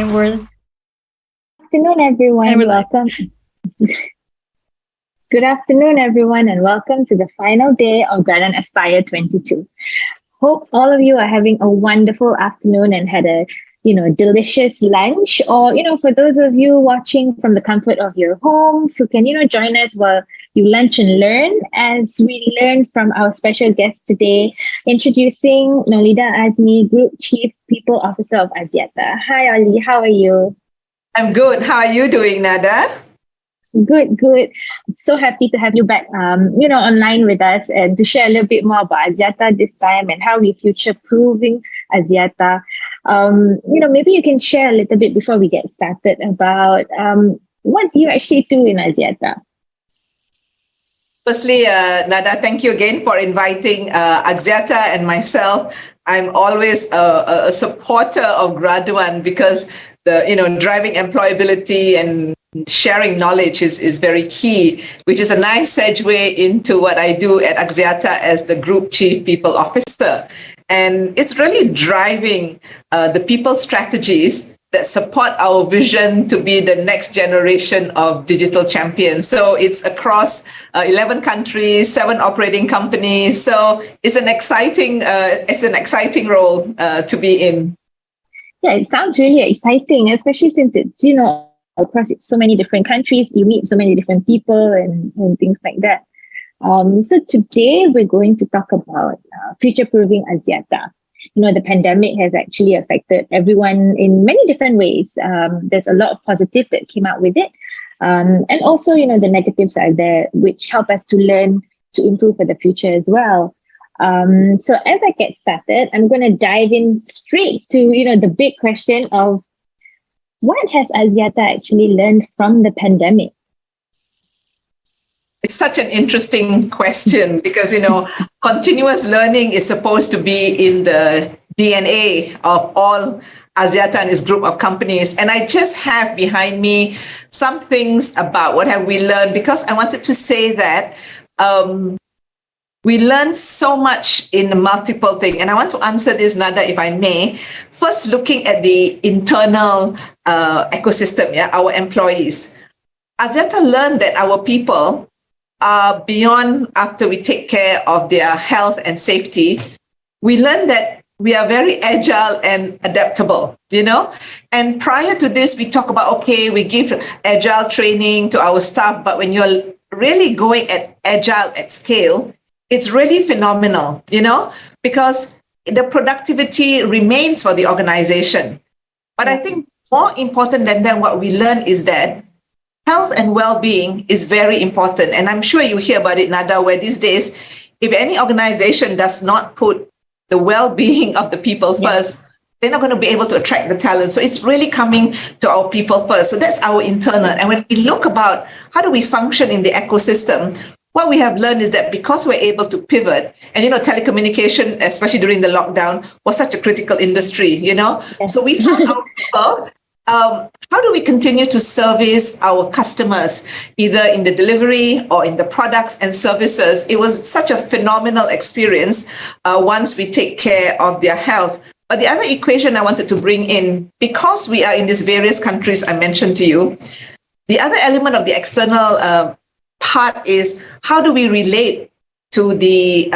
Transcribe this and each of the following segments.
And we're Afternoon, everyone. and we're live. Welcome. Good afternoon, everyone, and welcome to the final day of Grand Aspire 22. Hope all of you are having a wonderful afternoon and had a delicious lunch, or for those of you watching from the comfort of your homes who can join us while you lunch and learn, as we learn from our special guest today, introducing Nolida Azmi, Group Chief People Officer of Axiata. Hi, Ali. How are you? I'm good. How are you doing, Nada? Good, good. So happy to have you back, online with us and to share a little bit more about Axiata this time and how we're future-proofing Axiata. Maybe you can share a little bit before we get started about what do you actually do in Axiata? Firstly, Nada, thank you again for inviting Axiata and myself. I'm always a supporter of Graduan because driving employability and sharing knowledge is very key, which is a nice segue into what I do at Axiata as the Group Chief People Officer. And it's really driving the people strategies that support our vision to be the next generation of digital champions. So it's across 11 countries, 7 operating companies. So it's an exciting role to be in. Yeah, it sounds really exciting, especially since it's, across so many different countries, you meet so many different people and things like that. So today we're going to talk about future-proofing Axiata. The pandemic has actually affected everyone in many different ways. There's a lot of positive that came out with it. And also, the negatives are there, which help us to learn to improve for the future as well. So as I get started, I'm going to dive in straight to, the big question of what has Axiata actually learned from the pandemic? It's such an interesting question because, continuous learning is supposed to be in the DNA of all Axiata and its group of companies. And I just have behind me some things about what have we learned, because I wanted to say that we learned so much in multiple things. And I want to answer this, Nada, if I may. First, looking at the internal ecosystem, our employees. Axiata learned that our people are beyond after we take care of their health and safety. We learned that we are very agile and adaptable, And prior to this, we talk about, okay, we give agile training to our staff, but when you're really going at agile at scale, it's really phenomenal, because the productivity remains for the organization. But I think more important than that, what we learn is that health and well-being is very important. And I'm sure you hear about it, Nada, where these days, if any organization does not put the well-being of the people first, they're not going to be able to attract the talent. So it's really coming to our people first. So that's our internal. And when we look about how do we function in the ecosystem, what we have learned is that because we're able to pivot, and telecommunication, especially during the lockdown, was such a critical industry, So we found our people. How do we continue to service our customers, either in the delivery or in the products and services? It was such a phenomenal experience once we take care of their health. But the other equation I wanted to bring in, because we are in these various countries I mentioned to you, the other element of the external part is how do we relate to the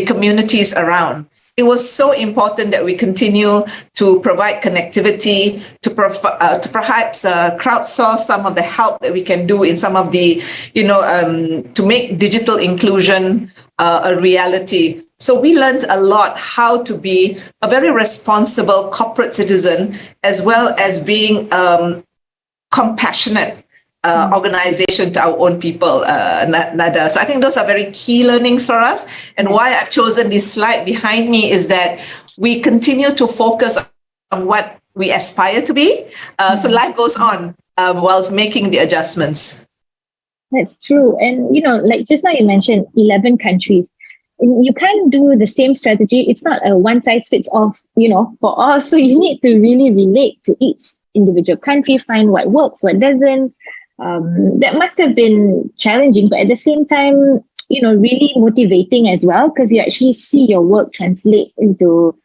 communities around? It was so important that we continue to provide connectivity, to perhaps crowdsource some of the help that we can do in some of the, to make digital inclusion a reality. So we learned a lot how to be a very responsible corporate citizen, as well as being compassionate organization to our own people, Nada. So I think those are very key learnings for us. And why I've chosen this slide behind me is that we continue to focus on what we aspire to be. So life goes on whilst making the adjustments. That's true. And, like just now you mentioned 11 countries. You can't do the same strategy. It's not a one size fits all, for all. So you need to really relate to each individual country, find what works, what doesn't. That must have been challenging, but at the same time, really motivating as well, because you actually see your work translate into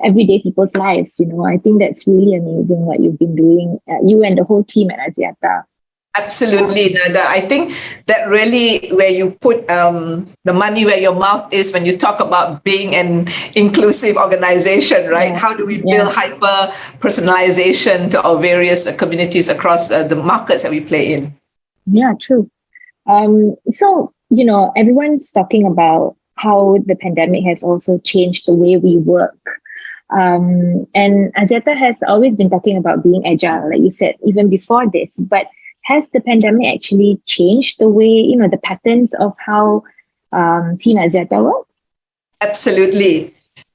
everyday people's lives. I think that's really amazing what you've been doing, you and the whole team at Axiata. Absolutely, Nada. I think that really where you put the money where your mouth is when you talk about being an inclusive organization, right? Yeah. How do we build hyper personalization to our various communities across the markets that we play in? Yeah, true. So, everyone's talking about how the pandemic has also changed the way we work. And Axiata has always been talking about being agile, like you said, even before this. But has the pandemic actually changed the way, the patterns of how Team Axiata works? Absolutely.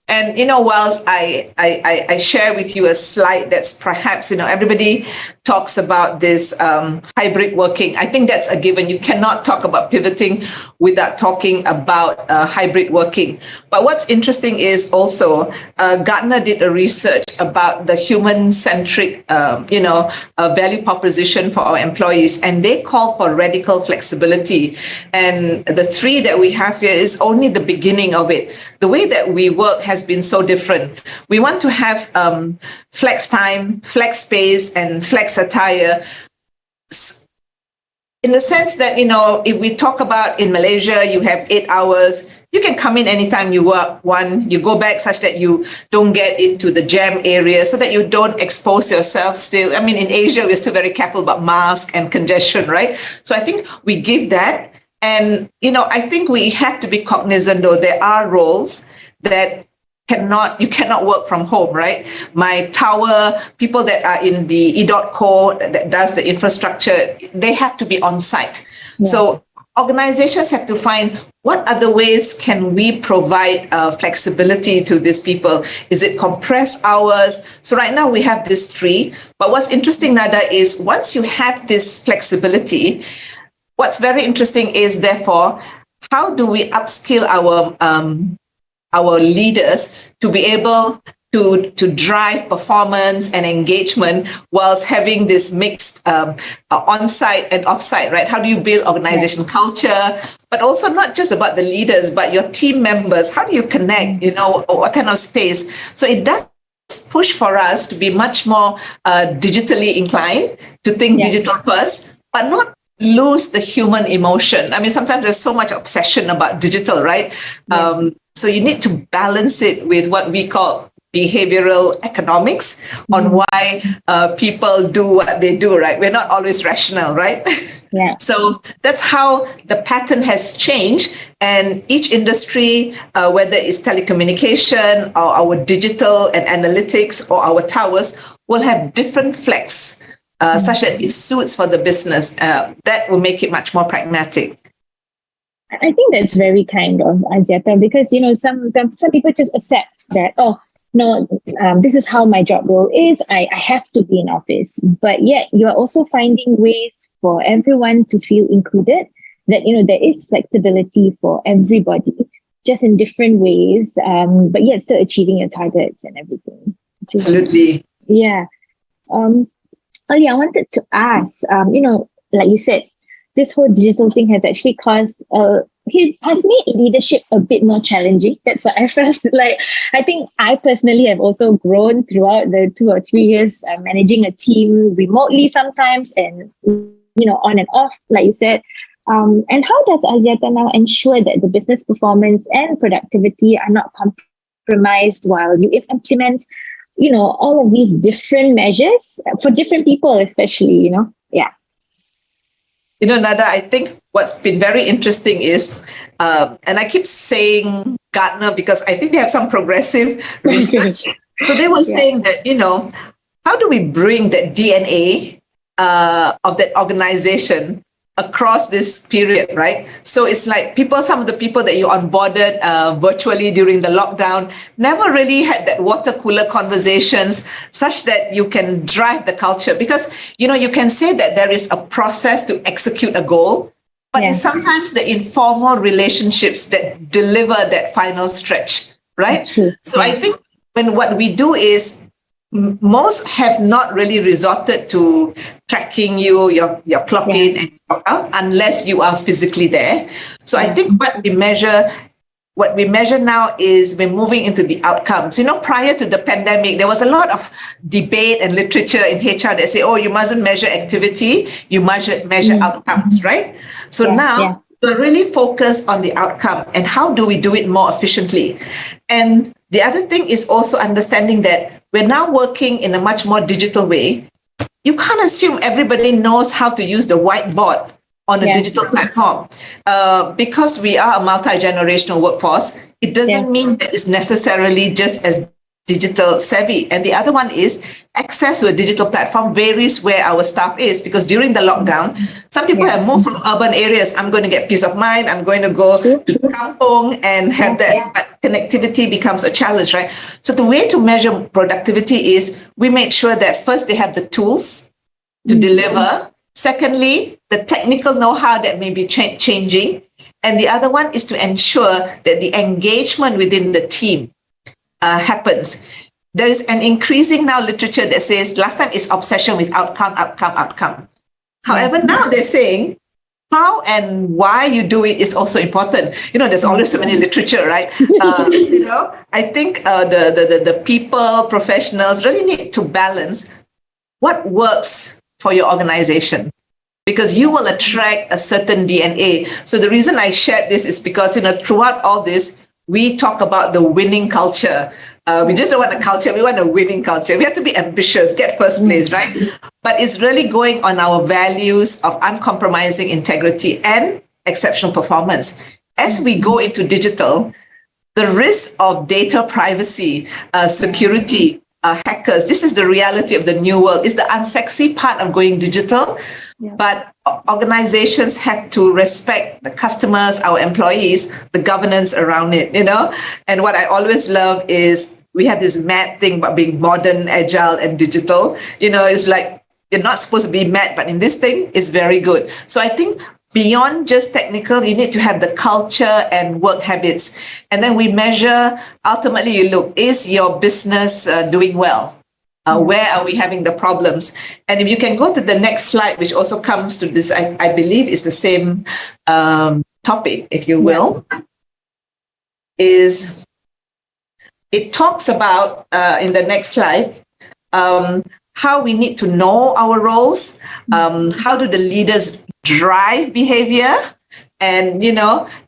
And, whilst I share with you a slide that's perhaps, everybody talks about this hybrid working. I think that's a given. You cannot talk about pivoting without talking about hybrid working. But what's interesting is also Gartner did a research about the human-centric, value proposition for our employees, and they call for radical flexibility. And the three that we have here is only the beginning of it. The way that we work has been so different. We want to have flex time, flex space, and flex attire. In the sense that, if we talk about in Malaysia, you have 8 hours, you can come in anytime you want, you go back such that you don't get into the jam area so that you don't expose yourself still. I mean, in Asia, we're still very careful about mask and congestion, right? So I think we give that. And, I think we have to be cognizant, though, there are roles that you cannot work from home, right? My tower, people that are in the EDOTCO that does the infrastructure, they have to be on site. Yeah. So organizations have to find what other ways can we provide flexibility to these people? Is it compressed hours? So right now we have these three. But what's interesting, Nada, is once you have this flexibility, what's very interesting is therefore, how do we upskill our leaders to be able to drive performance and engagement whilst having this mixed on-site and off-site, right? How do you build organization culture, but also not just about the leaders, but your team members? How do you connect, what kind of space? So it does push for us to be much more digitally inclined, to think digital first, but not lose the human emotion. I mean, sometimes there's so much obsession about digital, right? So you need to balance it with what we call behavioral economics on why people do what they do, right? We're not always rational, right? Yeah. So that's how the pattern has changed. And each industry, whether it's telecommunication or our digital and analytics or our towers, will have different flex such that it suits for the business. That will make it much more pragmatic. I think that's very kind of Axiata because, some people just accept that, this is how my job role is. I have to be in office. But yet you're also finding ways for everyone to feel included, that, there is flexibility for everybody, just in different ways, but yet still achieving your targets and everything. Absolutely. Yeah. I wanted to ask, like you said, this whole digital thing has actually caused, has made leadership a bit more challenging. That's what I felt like. I think I personally have also grown throughout the 2 or 3 years managing a team remotely sometimes and, on and off, like you said. And how does Axiata now ensure that the business performance and productivity are not compromised while you implement, all of these different measures for different people, especially, Yeah. Nada, I think what's been very interesting is, and I keep saying Gartner because I think they have some progressive research. So they were saying that, how do we bring that DNA of that organization across this period, right? So it's like some of the people that you onboarded virtually during the lockdown never really had that water cooler conversations such that you can drive the culture because, you can say that there is a process to execute a goal, but it's sometimes the informal relationships that deliver that final stretch, right? That's true. So I think what we do is most have not really resorted to tracking your clock in and clock out unless you are physically there. So I think what we measure what we measure now is we're moving into the outcomes. Prior to the pandemic, there was a lot of debate and literature in HR that say, oh, you mustn't measure activity, you measure outcomes, right? So now we're really focused on the outcome and how do we do it more efficiently. And the other thing is also understanding that we're now working in a much more digital way. You can't assume everybody knows how to use the whiteboard on a digital platform. Because we are a multi-generational workforce, it doesn't mean that it's necessarily just as digital savvy. And the other one is access to a digital platform varies where our staff is, because during the lockdown, some people have moved from urban areas. I'm going to get peace of mind. I'm going to go to kampong and have that. But connectivity becomes a challenge, right? So the way to measure productivity is we make sure that first they have the tools to deliver. Secondly, the technical know-how that may be changing. And the other one is to ensure that the engagement within the team happens. There is an increasing now literature that says last time is obsession with outcome. However, now they're saying how and why you do it is also important. There's always so many literature, right? I think the people, professionals really need to balance what works for your organization, because you will attract a certain DNA. So the reason I shared this is because, throughout all this, we talk about the winning culture. We just don't want a culture, we want a winning culture. We have to be ambitious, get first place, right? But it's really going on our values of uncompromising integrity and exceptional performance. As we go into digital, the risk of data privacy, security, hackers, this is the reality of the new world. It's the unsexy part of going digital, but organizations have to respect the customers, our employees, the governance around it, And what I always love is we have this mad thing about being modern, agile, and digital. It's like you're not supposed to be mad, but in this thing, it's very good. So I think beyond just technical, you need to have the culture and work habits. And then we measure, ultimately you look, is your business doing well? Where are we having the problems? And if you can go to the next slide, which also comes to this, I believe is the same topic, if you will, is it talks about, in the next slide, how we need to know our roles, how do the leaders drive behavior, and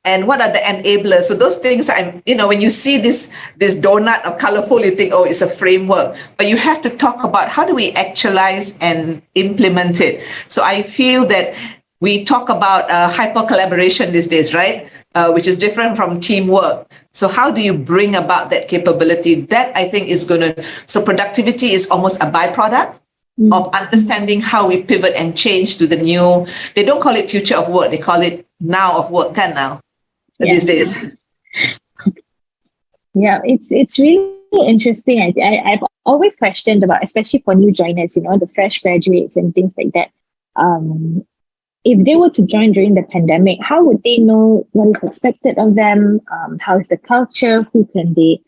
and what are the enablers. So those things, when you see this donut or colorful, you think, oh, it's a framework, but you have to talk about how do we actualize and implement it. So I feel that we talk about hyper collaboration these days, right? Which is different from teamwork. So how do you bring about that capability? That I think is so productivity is almost a byproduct of understanding how we pivot and change to the new. They don't call it future of work, they call it now of work, now these days. Yeah, it's really interesting. I've always questioned about, especially for new joiners, the fresh graduates and things like that. If they were to join during the pandemic, how would they know what is expected of them? How is the culture? Who can they,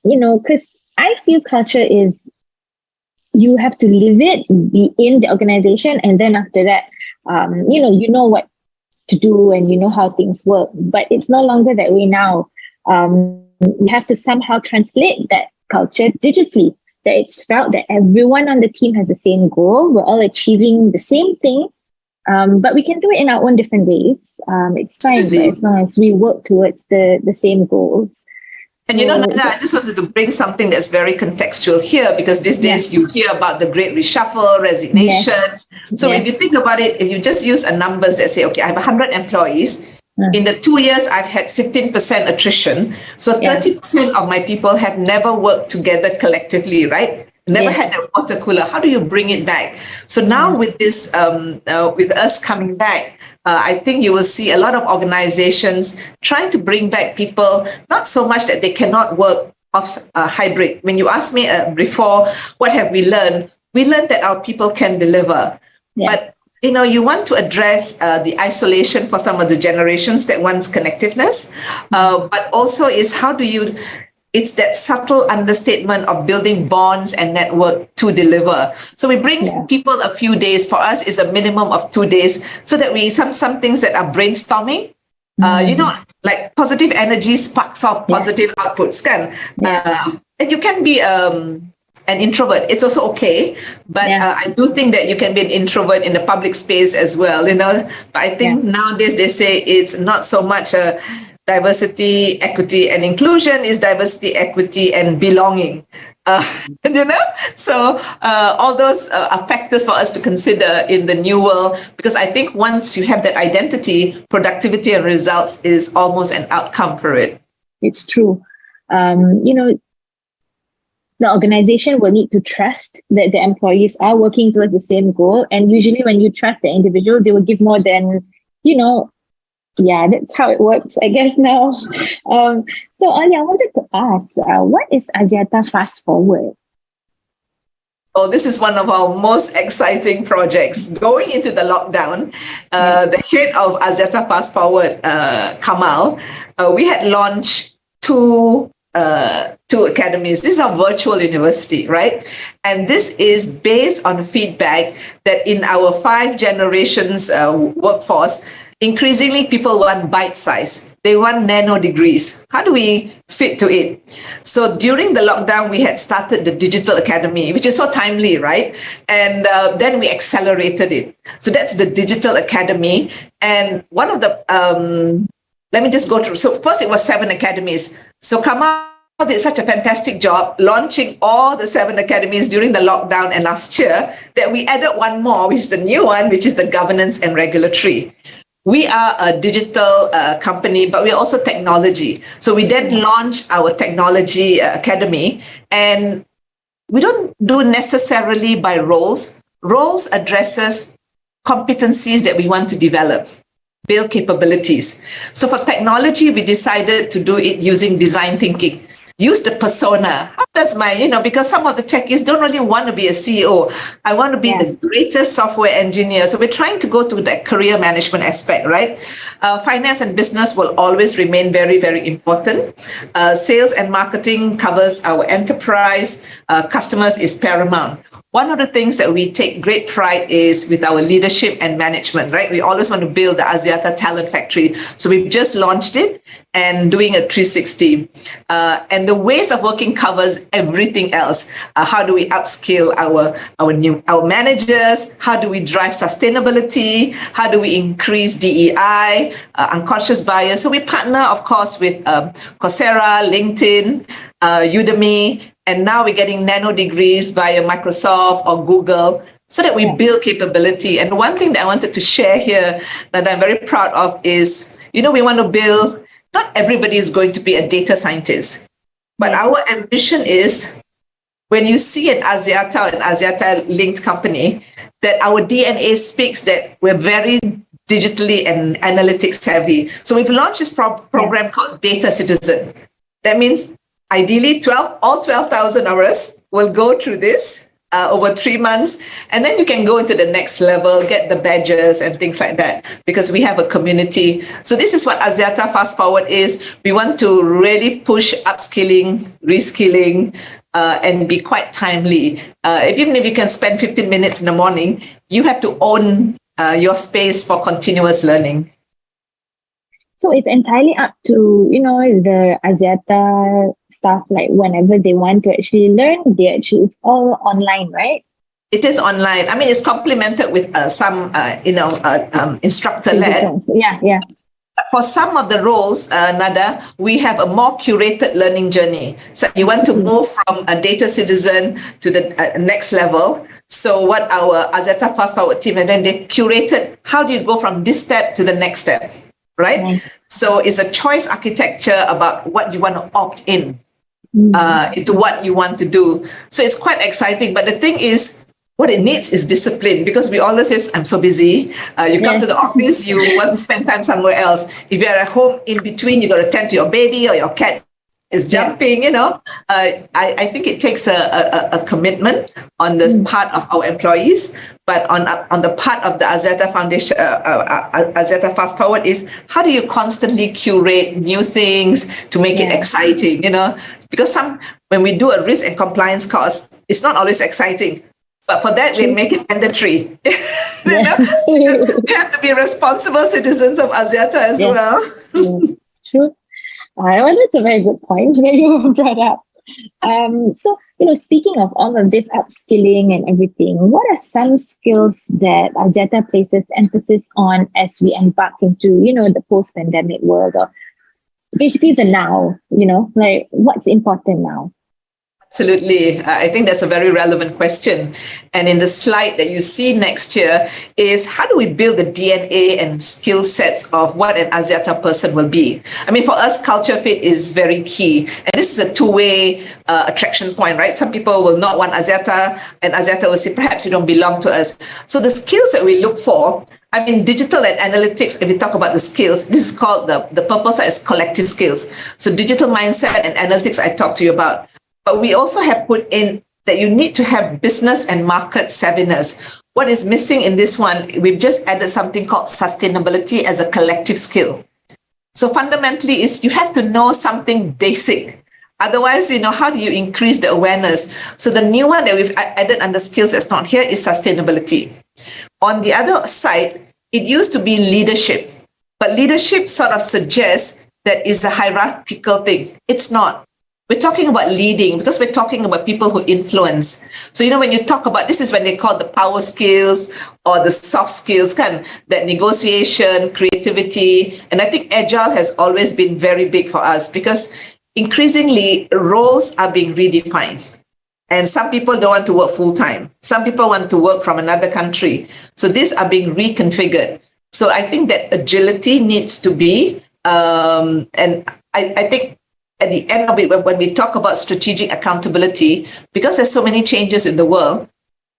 because I feel culture is, you have to live it, be in the organization, and then after that, you know what to do and you know how things work. But it's no longer that way now. You have to somehow translate that culture digitally, that it's felt that everyone on the team has the same goal. We're all achieving the same thing, but we can do it in our own different ways. It's fine, but as long as we work towards the same goals. And Nanda, I just wanted to bring something that's very contextual here, because these days you hear about the great reshuffle, resignation. So if you think about it, if you just use a numbers that say, okay, I have 100 employees. In the 2 years, I've had 15% attrition. So 30% of my people have never worked together collectively, right? Never had that water cooler. How do you bring it back? So now with this, with us coming back, I think you will see a lot of organizations trying to bring back people, not so much that they cannot work off hybrid. When you asked me before, what have we learned? We learned that our people can deliver. But, you want to address the isolation for some of the generations that wants connectiveness, but also is how do you, it's that subtle understatement of building bonds and network to deliver. So we bring people a few days. For us, is a minimum of 2 days, so that we some things that are brainstorming, like positive energy sparks off positive outputs, kan? And you can be an introvert. It's also okay, but I do think that you can be an introvert in the public space as well, But I think nowadays they say it's not so much diversity, equity, and inclusion, is diversity, equity, and belonging. So all those are factors for us to consider in the new world, because I think once you have that identity, productivity and results is almost an outcome for it. It's true. The organization will need to trust that the employees are working towards the same goal. And usually when you trust the individual, they will give more than, that's how it works, I guess now. So Anya, I wanted to ask, what is Axiata Fast Forward? Oh, this is one of our most exciting projects. Going into the lockdown, the head of Axiata Fast Forward, Kamal, we had launched two academies. This is our virtual university, right? And this is based on feedback that in our 5 generations workforce, increasingly people want bite size. They want nano degrees. How do we fit to it? So during the lockdown, we had started the Digital Academy, which is so timely, right? And then we accelerated it. So that's the Digital Academy. And one of the, let me just go through. So first it was 7 academies. So Kamal did such a fantastic job launching all the 7 academies during the lockdown and last year that we added one more, which is the new one, which is the governance and regulatory. We are a digital company, but we're also technology. So we then launched our technology academy, and we don't do necessarily by roles. Roles addresses competencies that we want to develop, build capabilities. So for technology, we decided to do it using design thinking. Use the persona. How does because some of the techies don't really want to be a CEO. I want to be the greatest software engineer. So we're trying to go to that career management aspect, right? Finance and business will always remain very, very important. Sales and marketing covers our enterprise. Customers is paramount. One of the things that we take great pride is with our leadership and management, right? We always want to build the Axiata Talent Factory. So we've just launched it and doing a 360. And the ways of working covers everything else. How do we upskill our managers? How do we drive sustainability? How do we increase DEI, unconscious bias? So we partner, of course, with Coursera, LinkedIn, Udemy, and now we're getting nano degrees via Microsoft or Google so that we build capability. And one thing that I wanted to share here that I'm very proud of is, we want to build, not everybody is going to be a data scientist, but our ambition is when you see an Axiata, linked company, that our DNA speaks that we're very digitally and analytics savvy. So we've launched this program called Data Citizen. That means ideally, all 12,000 of us will go through this over 3 months, and then you can go into the next level, get the badges and things like that, because we have a community. So this is what Axiata Fast Forward is. We want to really push upskilling, reskilling, and be quite timely. Even if you can spend 15 minutes in the morning, you have to own your space for continuous learning. So it's entirely up to, the Axiata staff, like whenever they want to actually learn, it's all online, right? It is online. I mean, it's complemented with some, instructor-led. Yeah. For some of the roles, Nada, we have a more curated learning journey. So you want to move from a data citizen to the next level. So what our Axiata Fast Forward team, and then they curated, how do you go from this step to the next step? Right? Nice. So it's a choice architecture about what you want to opt in into what you want to do. So it's quite exciting. But the thing is, what it needs is discipline, because we always say, I'm so busy. You come to the office, you want to spend time somewhere else. If you're at home, in between, you got to tend to your baby or your cat is jumping, I think it takes a commitment on the part of our employees, but on the part of the Axiata Foundation, Axiata Fast Forward is, how do you constantly curate new things to make it exciting, because when we do a risk and compliance course, it's not always exciting. But for that, we make it mandatory. Because we have to be responsible citizens of Axiata as well. True. Well, that's a very good point that you brought up. So, speaking of all of this upskilling and everything, what are some skills that Axiata places emphasis on as we embark into, the post-pandemic world, or basically the now, like what's important now? Absolutely. I think that's a very relevant question. And in the slide that you see next year is how do we build the DNA and skill sets of what an Axiata person will be? I mean, for us, culture fit is very key. And this is a two-way attraction point, right? Some people will not want Axiata, and Axiata will say, perhaps you don't belong to us. So the skills that we look for, I mean, digital and analytics, if we talk about the skills, this is called the purpose is collective skills. So digital mindset and analytics I talked to you about. But we also have put in that you need to have business and market savviness. What is missing in this one, we've just added something called sustainability as a collective skill. So fundamentally, is you have to know something basic. Otherwise, how do you increase the awareness? So the new one that we've added under skills that's not here is sustainability. On the other side, it used to be leadership. But leadership sort of suggests that it's a hierarchical thing. It's not. We're talking about leading because we're talking about people who influence. So, when you talk about, this is when they call the power skills or the soft skills, that negotiation, creativity. And I think agile has always been very big for us because increasingly roles are being redefined. And some people don't want to work full time. Some people want to work from another country. So these are being reconfigured. So I think that agility needs to be, and I think at the end of it, when we talk about strategic accountability, because there's so many changes in the world,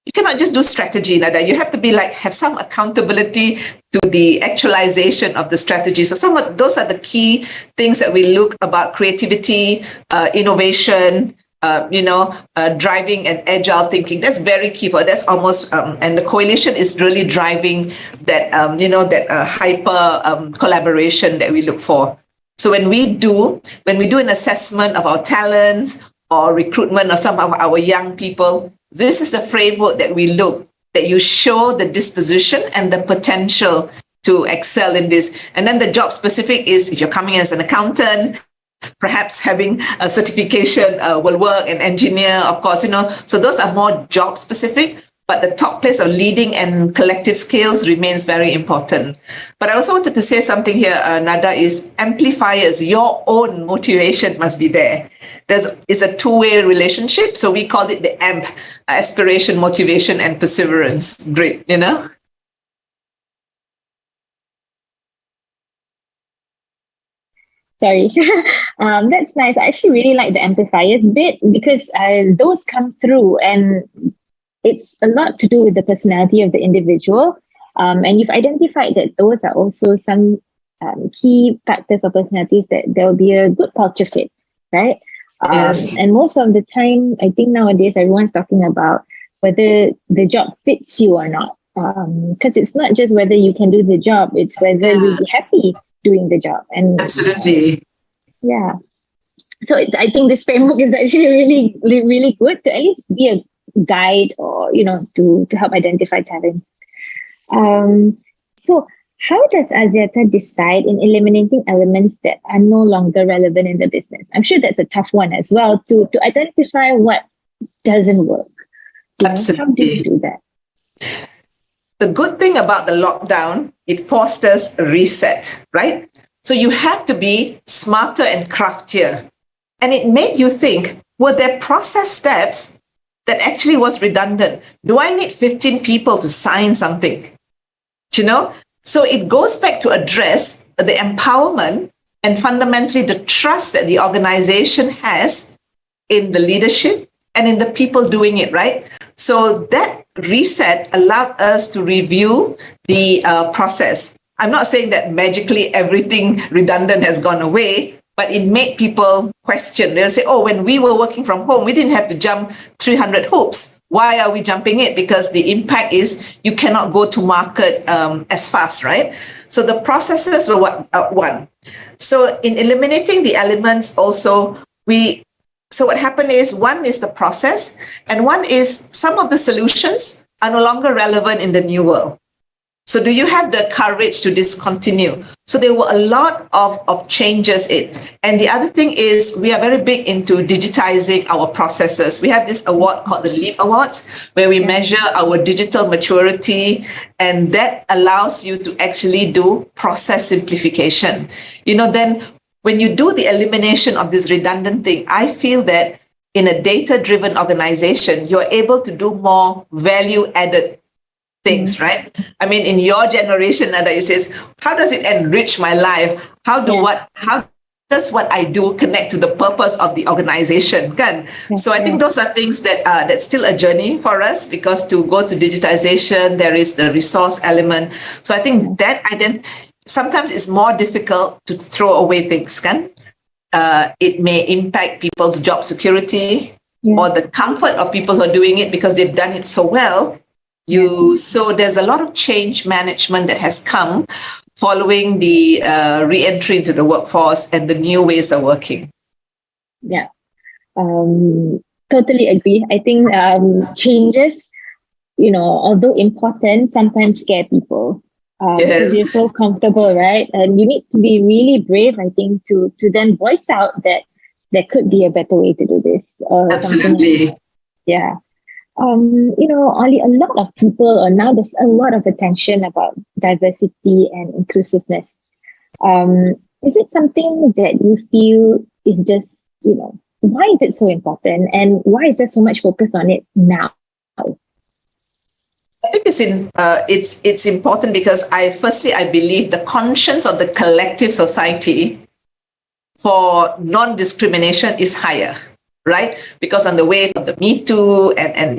you cannot just do strategy like that. You have to be have some accountability to the actualization of the strategy. So those are the key things that we look about: creativity, innovation, driving and agile thinking. That's very key for that's almost and the coalition is really driving that hyper collaboration that we look for. So when we do an assessment of our talents or recruitment of some of our young people, this is the framework that we look, that you show the disposition and the potential to excel in this. And then the job specific is if you're coming as an accountant, perhaps having a certification will work, an engineer, of course, so those are more job specific. But the top place of leading and collective skills remains very important. But I also wanted to say something here, Nada, is amplifiers. Your own motivation must be there. It's a two-way relationship. So we call it the AMP, aspiration, motivation, and perseverance. Great, Sorry. That's nice. I actually really like the amplifiers bit because those come through, and it's a lot to do with the personality of the individual. And you've identified that those are also some key factors of personalities that there will be a good culture fit, right? Yes. And most of the time, I think nowadays everyone's talking about whether the job fits you or not. Because it's not just whether you can do the job, it's whether you'll be happy doing the job. And absolutely. Yeah. So I think this framework is actually really, really good to at least be a guide or, to help identify talent. So how does Axiata decide in eliminating elements that are no longer relevant in the business? I'm sure that's a tough one as well to identify what doesn't work. Absolutely. How do you do that? The good thing about the lockdown, it fosters a reset, right? So you have to be smarter and craftier. And it made you think, were there process steps that actually was redundant? Do I need 15 people to sign something? So it goes back to address the empowerment and fundamentally the trust that the organization has in the leadership and in the people doing it, right? So that reset allowed us to review the process. I'm not saying that magically everything redundant has gone away, but it made people question. They'll say, when we were working from home, we didn't have to jump 300 hoops. Why are we jumping it? Because the impact is you cannot go to market as fast, right? So the processes were one. So in eliminating the elements also, we So what happened is, one is the process, and one is some of the solutions are no longer relevant in the new world. So do you have the courage to discontinue? So there were a lot of changes in. And the other thing is, we are very big into digitizing our processes. We have this award called the LEAP Awards, where we measure our digital maturity, and that allows you to actually do process simplification. Then when you do the elimination of this redundant thing, I feel that in a data-driven organization, you're able to do more value-added things, right? I mean, in your generation, Nada, you says, how does it enrich my life? How does what I do connect to the purpose of the organization? So I think those are things that that's still a journey for us, because to go to digitization, there is the resource element. So I think that sometimes it's more difficult to throw away things. It may impact people's job security or the comfort of people who are doing it because they've done it so well. So there's a lot of change management that has come following the re-entry into the workforce and the new ways of working. Yeah, totally agree. I think changes, although important, sometimes scare people. Because you're so comfortable, right? And you need to be really brave, I think, to then voice out that there could be a better way to do this. Absolutely. Yeah. Ollie, a lot of people, or now there's a lot of attention about diversity and inclusiveness. Is it something that you feel is just, why is it so important, and why is there so much focus on it now? I think it's important because I believe the conscience of the collective society for non-discrimination is higher. Right? Because on the wave of the Me Too and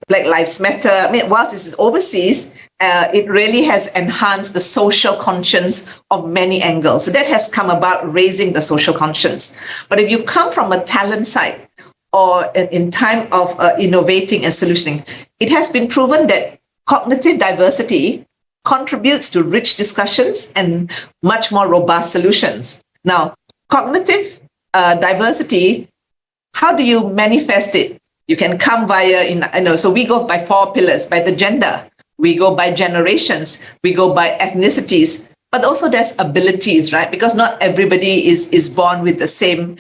Black Lives Matter, I mean, whilst this is overseas, it really has enhanced the social conscience of many angles. So that has come about raising the social conscience. But if you come from a talent side or in time of innovating and solutioning, it has been proven that cognitive diversity contributes to rich discussions and much more robust solutions. Now, cognitive diversity, how do you manifest it? You can come via, so we go by 4 pillars, by the gender, we go by generations, we go by ethnicities, but also there's abilities, right? Because not everybody is born with the same,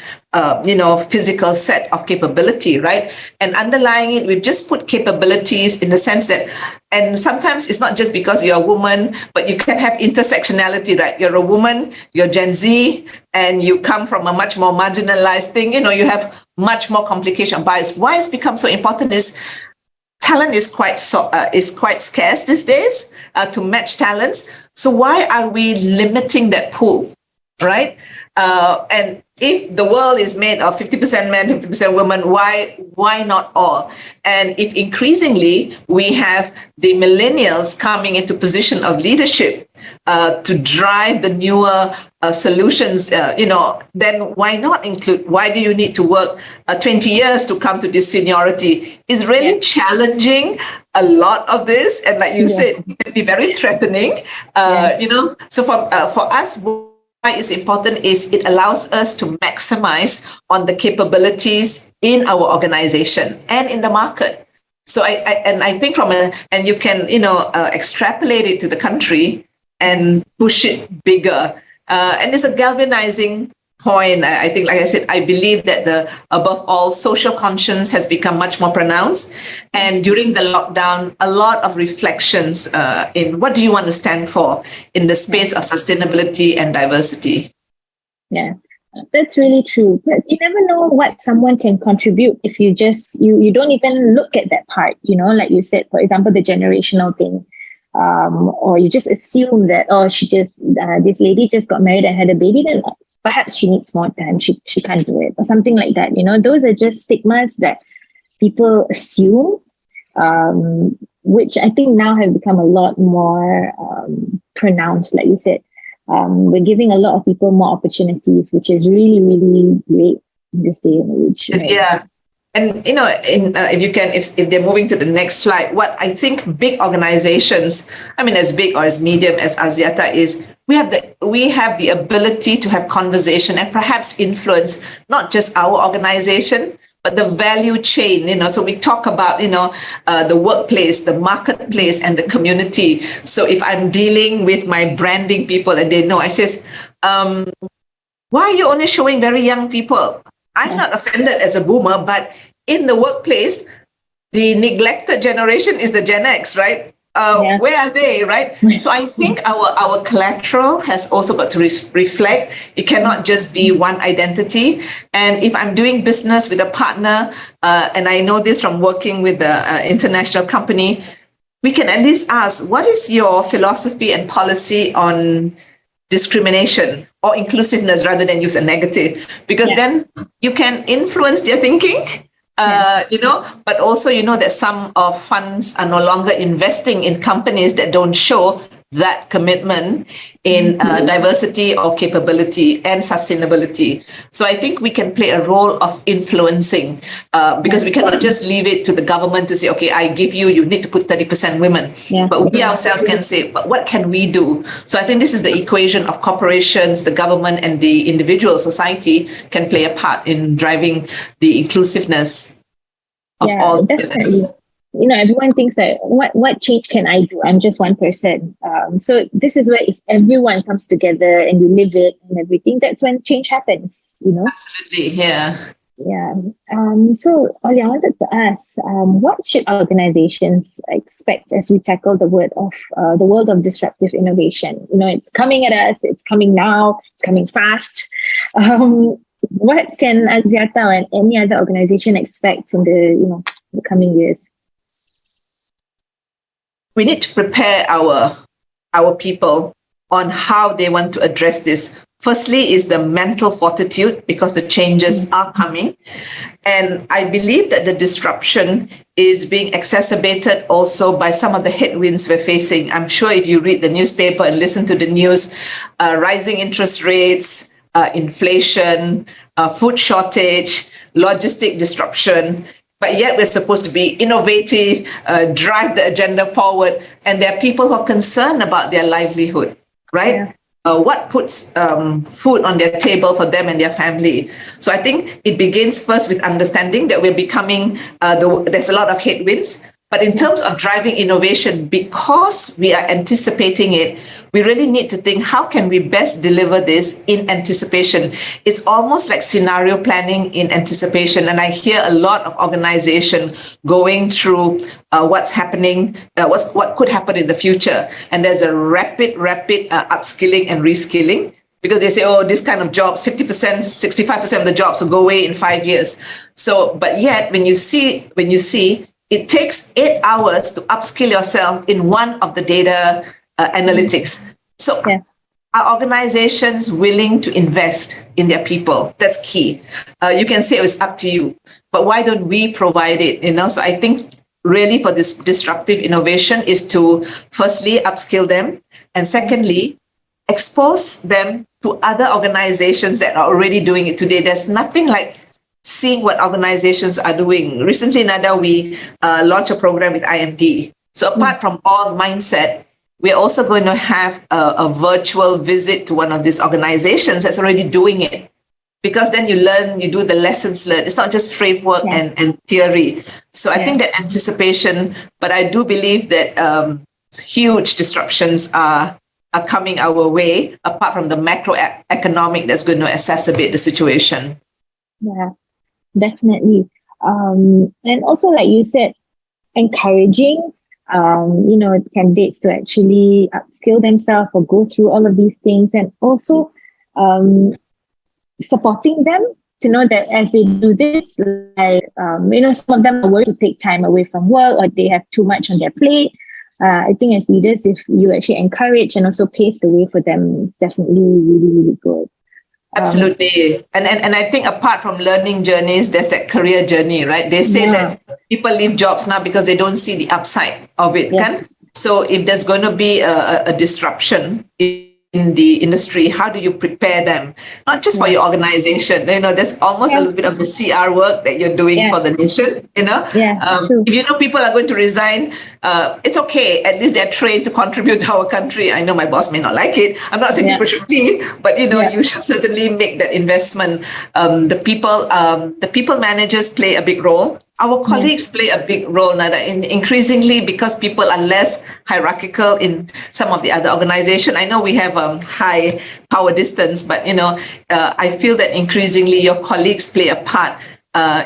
physical set of capability, right? And underlying it, we've just put capabilities in the sense that, and sometimes it's not just because you're a woman, but you can have intersectionality, right? You're a woman, you're Gen Z, and you come from a much more marginalized thing. You have much more complication bias. Why it's become so important is talent is quite scarce these days to match talents. So why are we limiting that pool, right? And if the world is made of 50% men, 50% women, why not all? And if increasingly we have the millennials coming into position of leadership to drive the newer solutions, then why not include? Why do you need to work 20 years to come to this seniority? Is really challenging a lot of this, and like you said, it can be very threatening. So for us, why it's important is it allows us to maximize on the capabilities in our organization and in the market. So I think and you can extrapolate it to the country and push it bigger. And it's a galvanizing point. I think, like I said, I believe that above all, social conscience has become much more pronounced. And during the lockdown, a lot of reflections in what do you want to stand for in the space of sustainability and diversity. Yeah, that's really true. But you never know what someone can contribute if you just, you don't even look at that part, like you said, for example, the generational thing. Or you just assume that, this lady just got married and had a baby, then perhaps she needs more time, she can't do it, or something like that. Those are just stigmas that people assume, which I think now have become a lot more pronounced, like you said. We're giving a lot of people more opportunities, which is really, really great in this day and age. Right? Yeah. And, if they're moving to the next slide, what I think big organizations, as big or as medium as Axiata is, we have the ability to have conversation and perhaps influence not just our organization, but the value chain, so we talk about, the workplace, the marketplace, and the community. So if I'm dealing with my branding people and they know, I says, why are you only showing very young people? I'm not offended as a boomer, but in the workplace, the neglected generation is the Gen X, right? Where are they, right? So I think our collateral has also got to reflect. It cannot just be one identity. And if I'm doing business with a partner, and I know this from working with the international company, we can at least ask, what is your philosophy and policy on discrimination or inclusiveness rather than use a negative? Because then you can influence their thinking. But also, that some of funds are no longer investing in companies that don't show that commitment in diversity or capability and sustainability. So I think we can play a role of influencing because we cannot just leave it to the government to say, okay, I give you need to put 30% women. But we ourselves can say, but what can we do? So I think this is the equation of corporations, the government, and the individual society can play a part in driving the inclusiveness of all. Definitely. Everyone thinks that what change can I do? I'm just one person. So this is where if everyone comes together and you live it and everything, that's when change happens, Absolutely, yeah. Yeah. So Oli, I wanted to ask, what should organizations expect as we tackle the world of disruptive innovation? It's coming at us, it's coming now, it's coming fast. What can Axiata and any other organization expect in the coming years? We need to prepare our people on how they want to address this. Firstly is the mental fortitude, because the changes are coming. And I believe that the disruption is being exacerbated also by some of the headwinds we're facing. I'm sure if you read the newspaper and listen to the news, rising interest rates, inflation, food shortage, logistic disruption, but yet we're supposed to be innovative, drive the agenda forward. And there are people who are concerned about their livelihood, right? Yeah. What puts food on their table for them and their family. So I think it begins first with understanding that we're becoming, there's a lot of headwinds, but in terms of driving innovation, because we are anticipating it, we really need to think, how can we best deliver this in anticipation? It's almost like scenario planning in anticipation. And I hear a lot of organization going through what's happening, what could happen in the future. And there's a rapid upskilling and reskilling, because they say, oh, this kind of jobs, 50%, 65% of the jobs will go away in 5 years. So, but yet when you see, it takes 8 hours to upskill yourself in one of the data analytics. So are organizations willing to invest in their people? That's key. You can say it's up to you, but why don't we provide it? So I think really for this disruptive innovation is to firstly upskill them, and secondly, expose them to other organizations that are already doing it today. There's nothing like seeing what organizations are doing. Recently, Nada, we launched a program with IMD. So apart from all mindset, we're also going to have a virtual visit to one of these organizations that's already doing it. Because then you learn, you do the lessons learned. It's not just framework and theory. So I think that anticipation, but I do believe that huge disruptions are coming our way, apart from the macroeconomic that's going to exacerbate the situation. Yeah, definitely. And also, like you said, encouraging candidates to actually upskill themselves or go through all of these things, and also supporting them to know that as they do this, like, some of them are worried to take time away from work, or they have too much on their plate. I think as leaders, if you actually encourage and also pave the way for them, it's definitely really, really good. Absolutely. And I think apart from learning journeys, there's that career journey, right? They say that people leave jobs now because they don't see the upside of it. So if there's going to be a disruption, in the industry, how do you prepare them? Not just for your organization, there's almost a little bit of the CR work that you're doing for the nation, If you know people are going to resign, it's okay. At least they're trained to contribute to our country. I know my boss may not like it. I'm not saying people should leave, but you should certainly make that investment. The people managers play a big role. Our colleagues play a big role now, increasingly, because people are less hierarchical in some of the other organizations. I know we have high power distance, but I feel that increasingly your colleagues play a part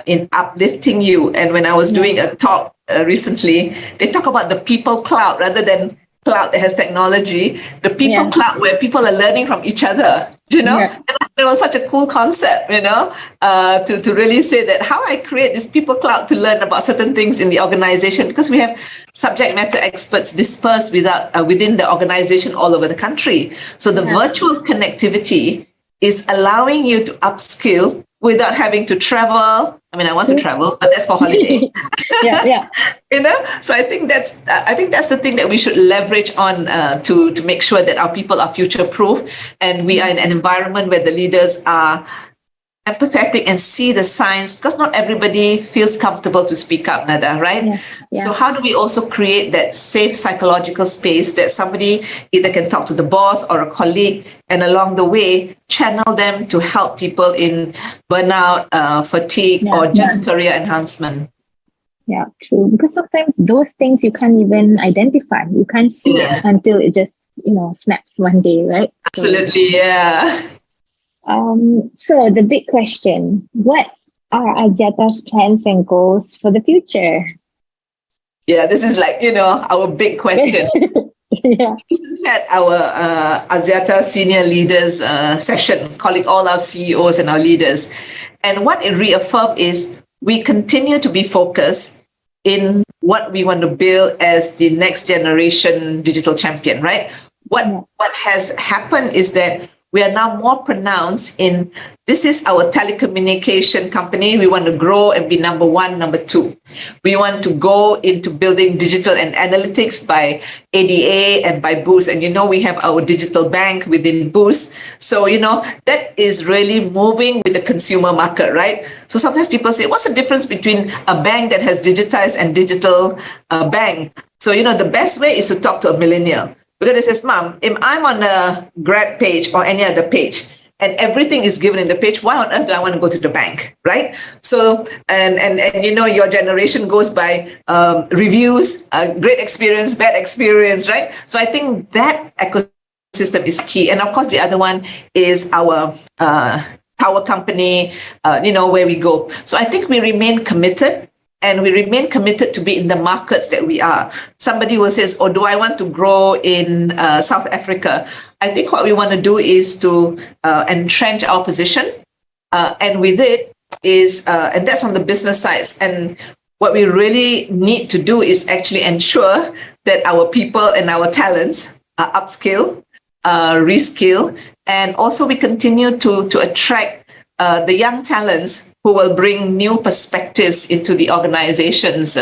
in uplifting you. And when I was doing a talk recently, they talk about the people cloud rather than cloud that has technology, the people cloud where people are learning from each other, And it was such a cool concept, to really say that how I create this people cloud to learn about certain things in the organization, because we have subject matter experts dispersed within the organization all over the country. So the virtual connectivity is allowing you to upskill without having to travel. I mean, I want to travel, but that's for holiday. So I think that's the thing that we should leverage on to make sure that our people are future-proof, and we are in an environment where the leaders are empathetic and see the signs, because not everybody feels comfortable to speak up, Nada, right? So how do we also create that safe psychological space that somebody either can talk to the boss or a colleague, and along the way channel them to help people in burnout, fatigue, or just career enhancement? Yeah, true. Because sometimes those things you can't even identify. You can't see it until it just, snaps one day, right? Absolutely, So the big question, what are Axiata's plans and goals for the future? Yeah, this is like, our big question. We had our Axiata senior leaders session, calling all our CEOs and our leaders. And what it reaffirmed is we continue to be focused in what we want to build as the next generation digital champion, right? What has happened is that we are now more pronounced in, this is our telecommunication company. We want to grow and be number one, number two. We want to go into building digital and analytics by ADA and by Boost. And we have our digital bank within Boost. So, that is really moving with the consumer market, right? So sometimes people say, what's the difference between a bank that has digitized and digital bank? So, the best way is to talk to a millennial. Because it says, Mom, if I'm on a Grab page or any other page and everything is given in the page, why on earth do I want to go to the bank, right? So, and your generation goes by reviews, great experience, bad experience, right? So I think that ecosystem is key. And of course, the other one is our tower company, where we go. So I think we remain committed. And we remain committed to be in the markets that we are. Somebody will say, do I want to grow in South Africa? I think what we want to do is to entrench our position. And with it is, and that's on the business side. And what we really need to do is actually ensure that our people and our talents are upskill, reskill. And also we continue to attract the young talents who will bring new perspectives into the organizations,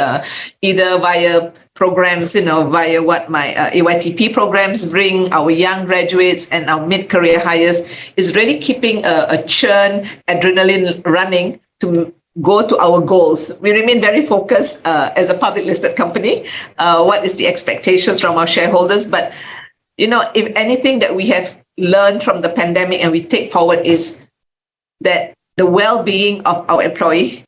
either via programs, via what my AYTP programs bring, our young graduates and our mid-career hires, is really keeping a churn, adrenaline running to go to our goals. We remain very focused as a public listed company. What is the expectations from our shareholders? But, if anything that we have learned from the pandemic and we take forward is that the well-being of our employee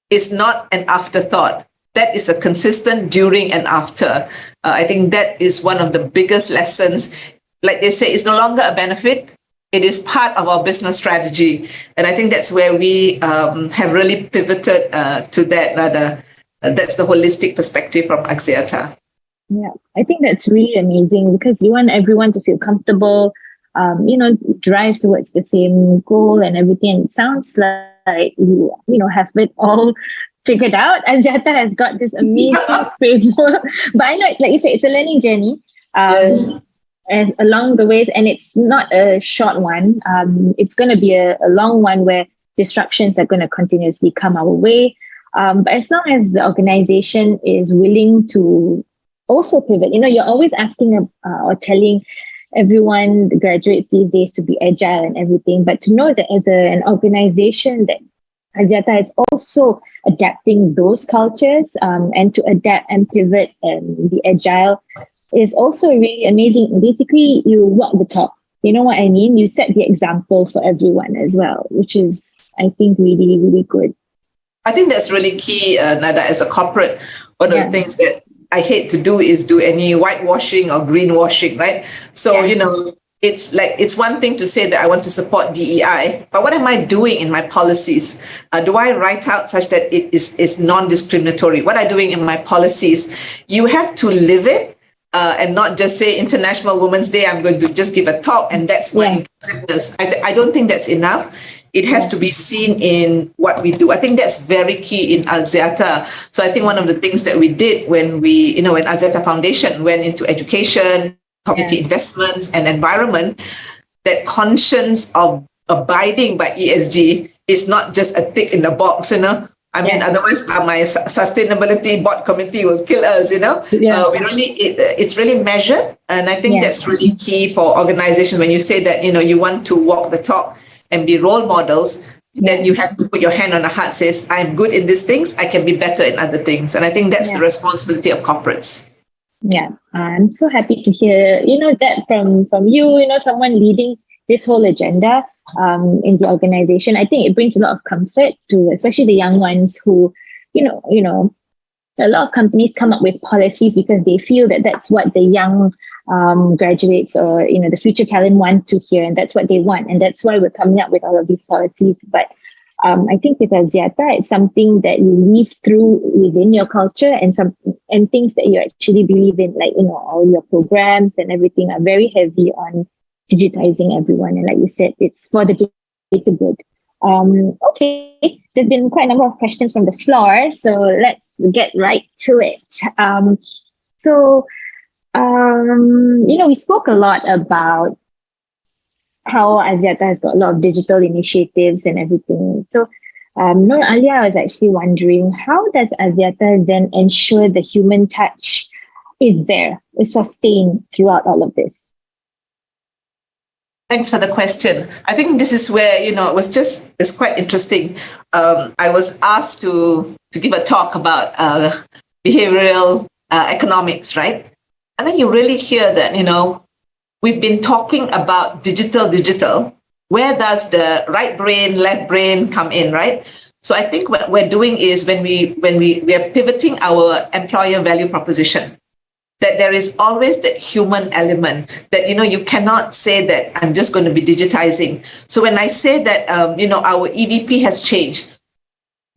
is not an afterthought. That is a consistent during and after. I think that is one of the biggest lessons. Like they say, it's no longer a benefit. It is part of our business strategy. And I think that's where we have really pivoted to that. That's the holistic perspective from Axiata. Yeah, I think that's really amazing because you want everyone to feel comfortable, drive towards the same goal and everything. And it sounds like you have it all figured out. Axiata has got this amazing framework. But I know, like you said, it's a learning journey. Yes. And along the ways, and it's not a short one. It's going to be a long one where disruptions are going to continuously come our way. But as long as the organization is willing to also pivot, you're always asking or telling everyone, the graduates these days, to be agile and everything. But to know that as an organization that Axiata is also adapting those cultures, and to adapt and pivot and be agile is also really amazing. Basically, you walk the talk. You know what I mean? You set the example for everyone as well, which is, I think, really, really good. I think that's really key, Nada, as a corporate. One of the things that I hate to do is do any whitewashing or greenwashing, right? So, it's one thing to say that I want to support DEI, but what am I doing in my policies? Do I write out such that it is non-discriminatory? What am I doing in my policies? You have to live it, and not just say International Women's Day, I'm going to just give a talk and that's my inclusiveness. I don't think that's enough. It has to be seen in what we do. I think that's very key in Axiata. So I think one of the things that we did when when Axiata Foundation went into education, community investments and environment, that conscience of abiding by ESG is not just a tick in the box, I mean, otherwise my sustainability board committee will kill us, it's really measured. And I think that's really key for organizations. When you say that, you want to walk the talk and be role models, then you have to put your hand on the heart, says, I'm good in these things, I can be better in other things. And I think that's the responsibility of corporates. Yeah, I'm so happy to hear, that from you, someone leading this whole agenda in the organization. I think it brings a lot of comfort to especially the young ones who, a lot of companies come up with policies because they feel that that's what the young graduates or, the future talent want to hear, and that's what they want. And that's why we're coming up with all of these policies. But I think with Axiata, it's something that you weave through within your culture, and things that you actually believe in, like, all your programs and everything are very heavy on digitizing everyone. And like you said, it's for the greater good. Okay, there's been quite a number of questions from the floor, so let's get right to it. We spoke a lot about how Axiata has got a lot of digital initiatives and everything. So, Nur Alia was actually wondering, how does Axiata then ensure the human touch is sustained throughout all of this? Thanks for the question. I think this is where, it's quite interesting. I was asked to give a talk about behavioral economics, right? And then you really hear that, we've been talking about digital. Where does the right brain, left brain come in, right? So I think what we're doing is when we are pivoting our employer value proposition, that there is always that human element that, you cannot say that I'm just going to be digitizing. So when I say that, our EVP has changed,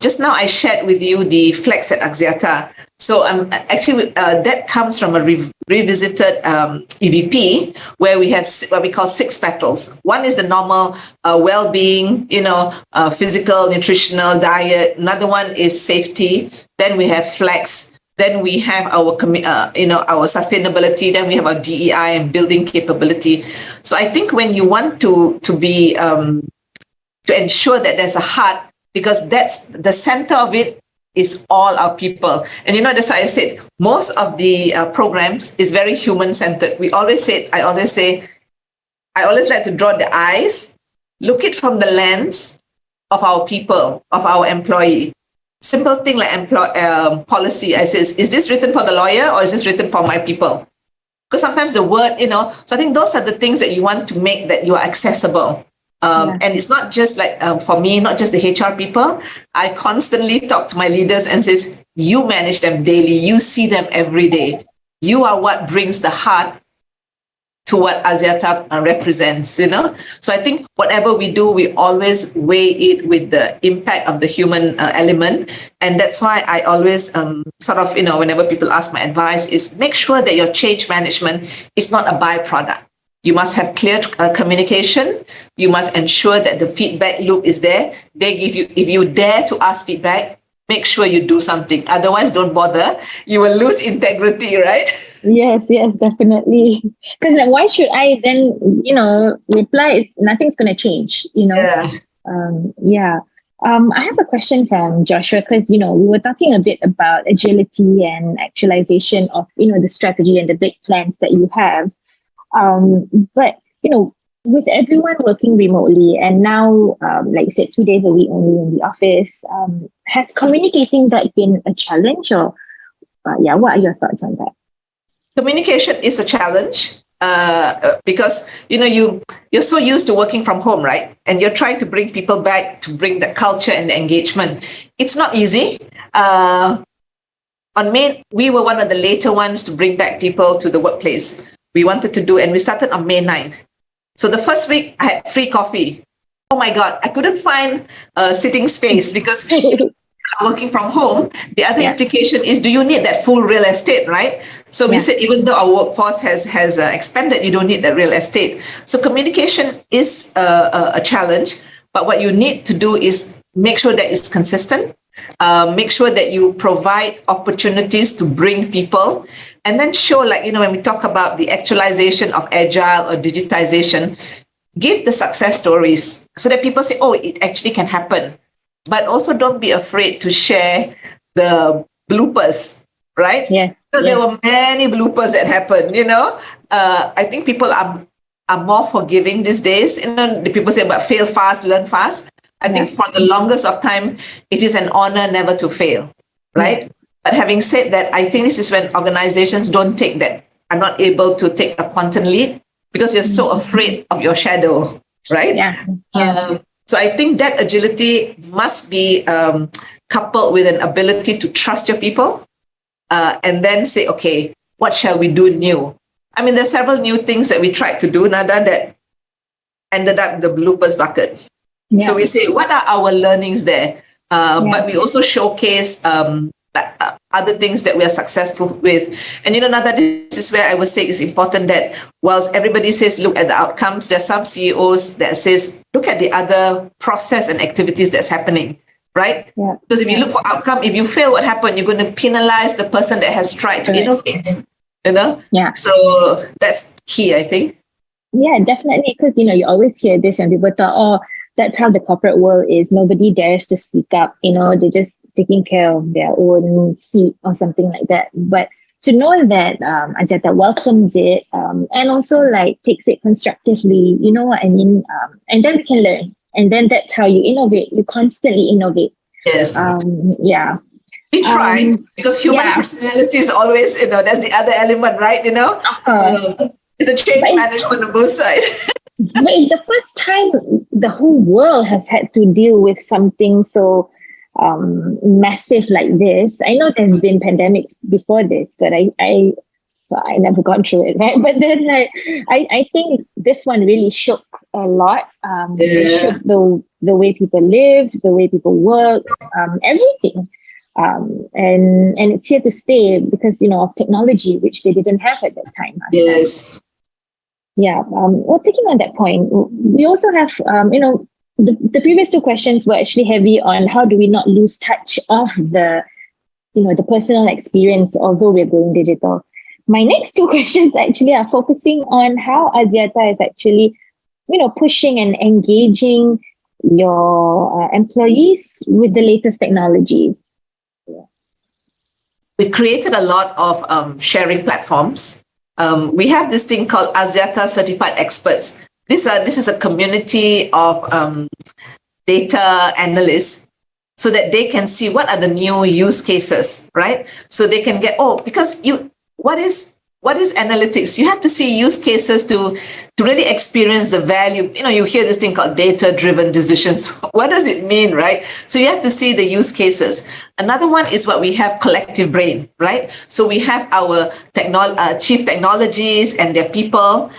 just now I shared with you the flex at Axiata. So actually that comes from a revisited EVP where we have what we call 6 petals. One is the normal well-being, physical, nutritional, diet. Another one is safety. Then we have flex. Then we have our sustainability. Then we have our DEI and building capability. So I think when you want to be to ensure that there's a heart, because that's the center of it is all our people. And that's why I said most of the programs is very human centered. I always like to draw the eyes, look it from the lens of our people, of our employee. Simple thing like policy. I says, is this written for the lawyer or is this written for my people? Because sometimes the word, so I think those are the things that you want to make that you are accessible. And it's not just like, for me, not just the HR people. I constantly talk to my leaders and says, you manage them daily. You see them every day. You are what brings the heart to what Axiata represents, So I think whatever we do, we always weigh it with the impact of the human element. And that's why I always whenever people ask my advice is make sure that your change management is not a byproduct. You must have clear communication. You must ensure that the feedback loop is there. They give you, if you dare to ask feedback, make sure you do something. Otherwise, don't bother. You will lose integrity, right? Yes, definitely. Because why should I then, reply? Nothing's going to change, I have a question from Joshua, because, we were talking a bit about agility and actualization of, the strategy and the big plans that you have. But, with everyone working remotely and now, like you said, 2 days a week only in the office, has communicating that been a challenge or, what are your thoughts on that? Communication is a challenge because you're so used to working from home, right? And you're trying to bring people back to bring the culture and the engagement. It's not easy. On May, we were one of the later ones to bring back people to the workplace. We wanted to do, and we started on May 9th. So the first week I had free coffee. Oh my God, I couldn't find a sitting space because working from home. The other implication is, do you need that full real estate, right? So we said, even though our workforce has expanded, you don't need that real estate. So communication is a challenge, but what you need to do is make sure that it's consistent. Make sure that you provide opportunities to bring people, and then show, like, when we talk about the actualization of agile or digitization, give the success stories so that people say, oh, it actually can happen. But also don't be afraid to share the bloopers, right? Yeah. Because there were many bloopers that happened, I think people are more forgiving these days. The people say about fail fast, learn fast. I think for the longest of time, it is an honor never to fail, right? But having said that, I think this is when organizations don't take that, are not able to take a quantum leap because you're so afraid of your shadow, right? So I think that agility must be coupled with an ability to trust your people and then say, okay, what shall we do new? I mean, there's several new things that we tried to do, Nada, that ended up in the bloopers bucket. So we say, what are our learnings there? But we also showcase other things that we are successful with. And Nada, this is where I would say it's important that whilst everybody says, look at the outcomes, there are some CEOs that says, look at the other process and activities that's happening, right? Because if you look for outcome, if you fail, what happened? You're going to penalize the person that has tried to innovate, So that's key, I think. Yeah, definitely. Because, you always hear this when people talk, oh, that's how the corporate world is. Nobody dares to speak up. They're just taking care of their own seat or something like that. But to know that Axiata welcomes it and also takes it constructively, you know what I mean? And then we can learn. And then that's how you innovate. You constantly innovate. Yes. We try because human personality is always, that's the other element, right? It's a change management on both sides. But it's the first time the whole world has had to deal with something so massive like this. I know there's been pandemics before this, but I never gone through it, right? But then I think this one really shook a lot. It shook the way people live, the way people work, everything. And it's here to stay because of technology, which they didn't have at that time. Yes. Yeah. Well, taking on that point, we also have, the previous two questions were actually heavy on how do we not lose touch of the personal experience, although we're going digital. My next two questions actually are focusing on how Axiata is actually, pushing and engaging your employees with the latest technologies. We created a lot of sharing platforms. We have this thing called Axiata Certified Experts. This is a community of data analysts so that they can see what are the new use cases, right? So they can get, because what is analytics? You have to see use cases to really experience the value. You hear this thing called data-driven decisions. What does it mean, right? So you have to see the use cases. Another one is what we have, collective brain, right? So we have our chief technologies and their people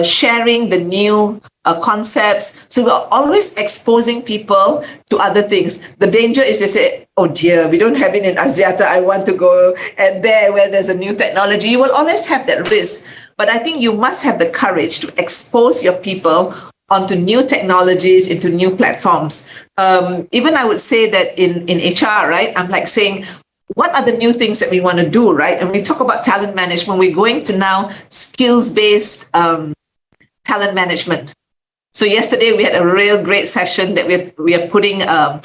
sharing the new concepts. So we're always exposing people to other things. The danger is they say, oh dear, we don't have it in Axiata. I want to go and there where there's a new technology. You will always have that risk. But I think you must have the courage to expose your people onto new technologies, into new platforms. Even I would say that in HR, right? I'm like saying, what are the new things that we want to do, right? And we talk about talent management, we're going to now skills-based talent management. So yesterday we had a real great session that we are putting a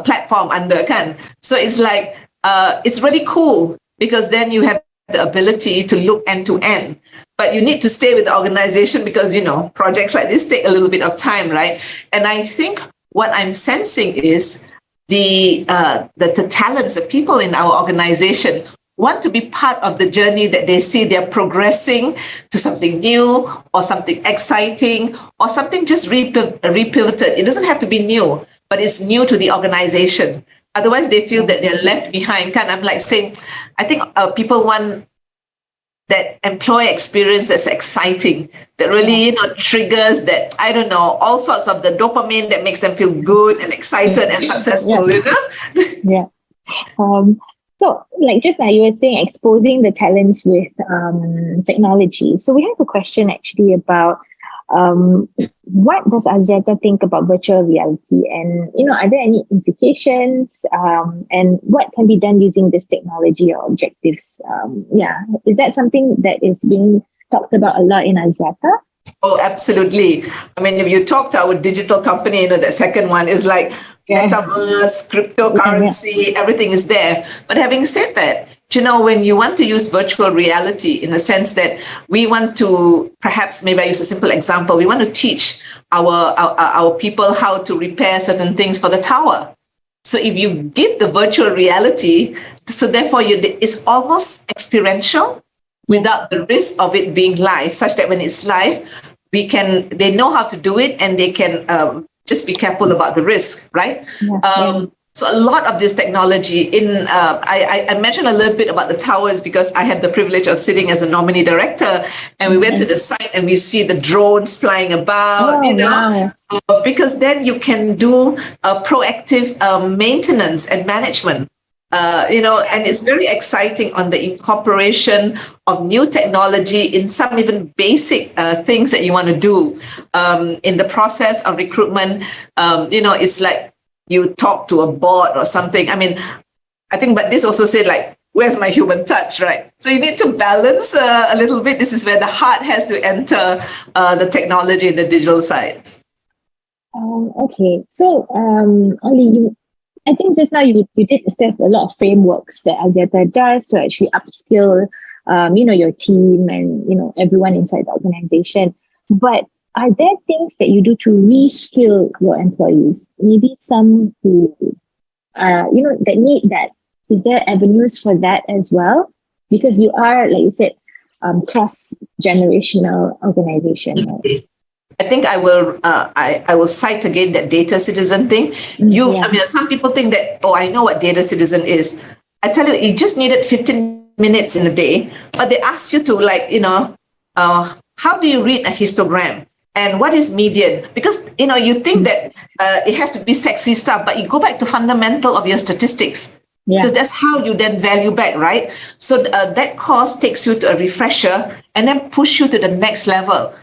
platform under, kan? So it's like, it's really cool because then you have the ability to look end to end. but you need to stay with the organization because, projects like this take a little bit of time, right? And I think what I'm sensing is the talents, the people in our organization want to be part of the journey that they see they're progressing to something new or something exciting or something just repivoted. It doesn't have to be new, but it's new to the organization. Otherwise, they feel that they're left behind. I'm like saying, I think people want that employee experience that's exciting, that really triggers that, I don't know, all sorts of the dopamine that makes them feel good and excited and successful. Yeah. So, like just now, you were saying exposing the talents with technology. So we have a question actually about what does Axiata think about virtual reality, and are there any implications, and what can be done using this technology or objectives? Is that something that is being talked about a lot in Axiata? Oh, absolutely. I mean, if you talk to our digital company, the second one is like metaverse, cryptocurrency, everything is there. But having said that, when you want to use virtual reality in the sense that we want to, perhaps maybe I use a simple example, we want to teach our people how to repair certain things for the tower. So if you give the virtual reality, so therefore it's almost experiential without the risk of it being live, such that when it's live, they know how to do it and they can just be careful about the risk, right? So a lot of this technology I mentioned a little bit about the towers because I had the privilege of sitting as a nominee director, and we went to the site and we see the drones flying about, because then you can do proactive maintenance and management. And it's very exciting on the incorporation of new technology in some even basic things that you want to do in the process of recruitment. It's like you talk to a bot or something. I mean, I think, but this also said like, where's my human touch, right? So you need to balance a little bit. This is where the heart has to enter the technology in the digital side. Okay. So, Oli, I think just now you did assess a lot of frameworks that Axiata does to actually upskill, your team and, everyone inside the organization. But are there things that you do to reskill your employees? Maybe some who, that need that. Is there avenues for that as well? Because you are, like you said, cross-generational organization. Right? I think I will cite again that data citizen thing. Some people think that, I know what data citizen is. I tell you, you just needed 15 minutes in a day, but they ask you to how do you read a histogram? And what is median? Because, you think that it has to be sexy stuff, but you go back to fundamental of your statistics. Because that's how you then value back, right? So that course takes you to a refresher and then push you to the next level.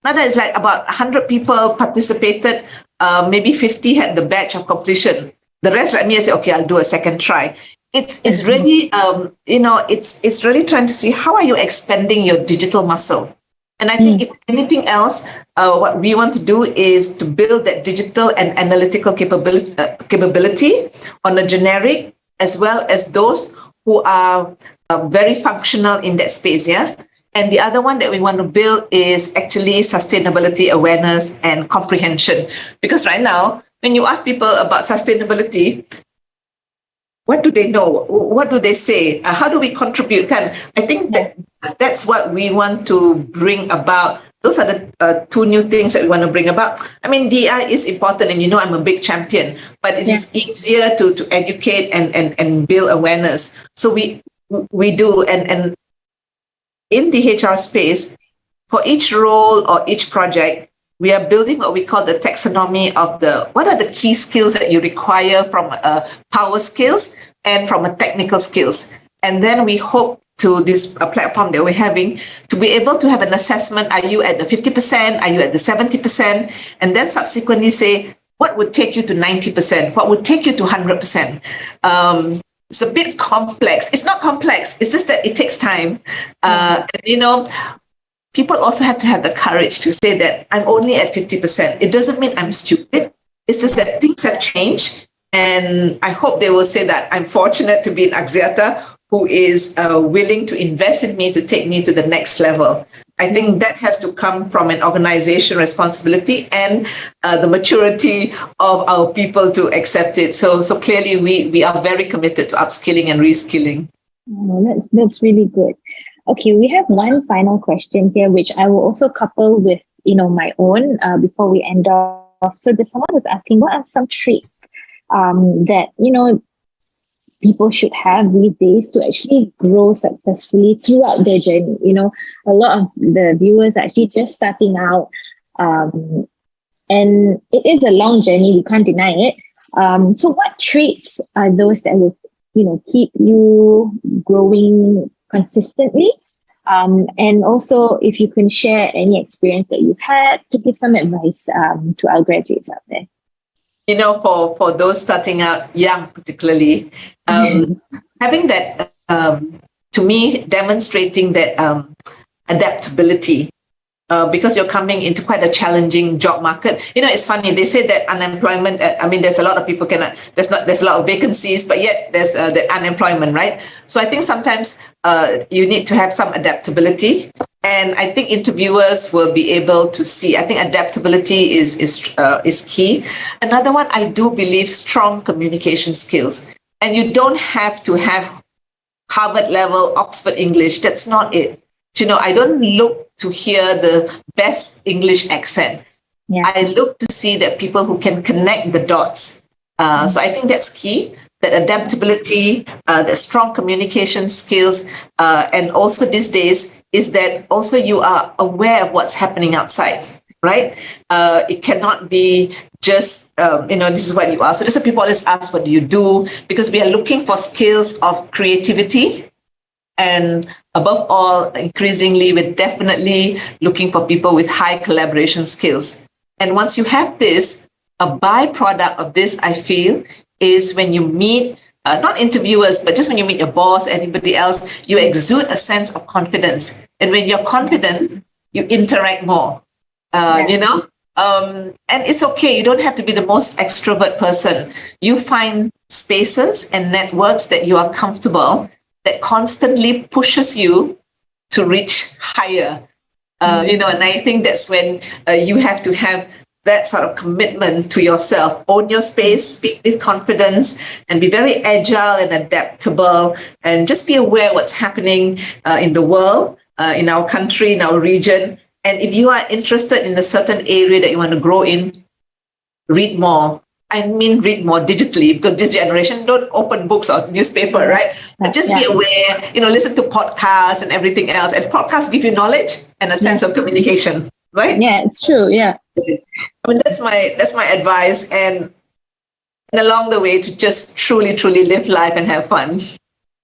Now that is like about 100 people participated, maybe 50 had the badge of completion. The rest, like me, I say, okay, I'll do a second try. It's really, it's really trying to see how are you expanding your digital muscle. And I think if anything else, what we want to do is to build that digital and analytical capability on a generic, as well as those who are very functional in that space, And the other one that we want to build is actually sustainability awareness and comprehension. Because right now, when you ask people about sustainability, what do they know? What do they say? How do we contribute? I think that's what we want to bring about. Those are the two new things that we want to bring about. I mean, DI is important, and I'm a big champion, but it is easier to educate and build awareness. So we do, and in the HR space, for each role or each project, we are building what we call the taxonomy of what are the key skills that you require from power skills and from a technical skills. And then we hope to this platform that we're having to be able to have an assessment. Are you at the 50%? Are you at the 70%? And then subsequently say, what would take you to 90%? What would take you to 100%? It's a bit complex. It's not complex. It's just that it takes time. People also have to have the courage to say that I'm only at 50%. It doesn't mean I'm stupid. It's just that things have changed. And I hope they will say that I'm fortunate to be in Axiata, who is willing to invest in me to take me to the next level. I think that has to come from an organization responsibility and the maturity of our people to accept it. So clearly we are very committed to upskilling and reskilling. Oh, that's really good. Okay, we have one final question here, which I will also couple with, my own before we end off. So there's someone who's asking, what are some traits that, people should have these days to actually grow successfully throughout their journey? A lot of the viewers are actually just starting out, and it is a long journey, we can't deny it. So what traits are those that will, keep you growing consistently? And also, if you can share any experience that you've had to give some advice to our graduates out there. For those starting out young, particularly, having that, to me, demonstrating that adaptability, because you're coming into quite a challenging job market. It's funny, they say that unemployment, there's a lot of people there's a lot of vacancies, but yet there's the unemployment, right? So I think sometimes you need to have some adaptability. And I think interviewers will be able to see. I think adaptability is key. Another one, I do believe, strong communication skills. And you don't have to have Harvard level Oxford English. That's not it. I don't look to hear the best English accent. Yeah. I look to see that people who can connect the dots. So I think that's key. That adaptability, the strong communication skills, and also these days is that also you are aware of what's happening outside, right? It cannot be just, this is what you are. So that's why people always ask, what do you do? Because we are looking for skills of creativity. And above all, increasingly, we're definitely looking for people with high collaboration skills. And once you have this, a byproduct of this, I feel, is when you meet, not interviewers, but just when you meet your boss, anybody else, you exude a sense of confidence. And when you're confident, you interact more, and it's okay. You don't have to be the most extrovert person. You find spaces and networks that you are comfortable, that constantly pushes you to reach higher, and I think that's when you have to have that sort of commitment to yourself. Own your space, speak with confidence, and be very agile and adaptable, and just be aware what's happening in the world, in our country, in our region. And if you are interested in a certain area that you want to grow in, read more. Read more digitally, because this generation don't open books or newspaper, right? But just be aware, listen to podcasts and everything else. And podcasts give you knowledge and a sense of communication, right? Yeah, it's true. Yeah. That's my advice, and along the way to just truly live life and have fun.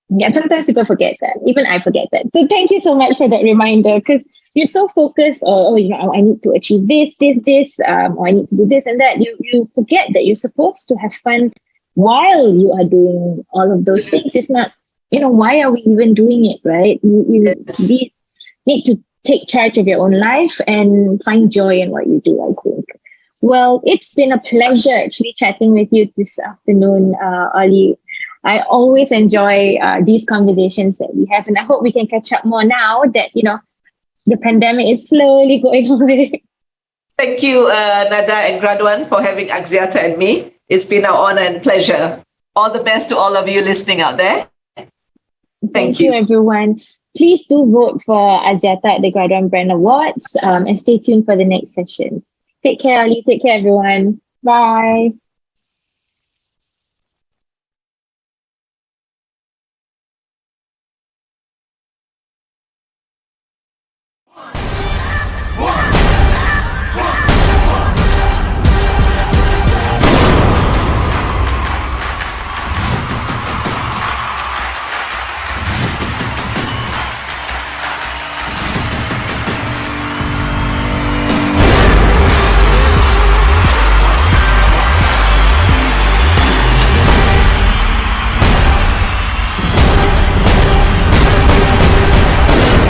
Yeah, sometimes people forget that. Even I forget that. So thank you so much for that reminder, because you're so focused, I need to achieve this, or I need to do this and that. You forget that you're supposed to have fun while you are doing all of those things. If not, why are we even doing it, right? You need to take charge of your own life and find joy in what you do, I think. Well, it's been a pleasure actually chatting with you this afternoon, Ollie. I always enjoy these conversations that we have, and I hope we can catch up more now that, the pandemic is slowly going away. Thank you, Nada and Graduan, for having Axiata and me. It's been our honor and pleasure. All the best to all of you listening out there. Thank you, everyone. Please do vote for Axiata at the Graduan Brand Awards, and stay tuned for the next session. Take care, Ali. Take care, everyone. Bye.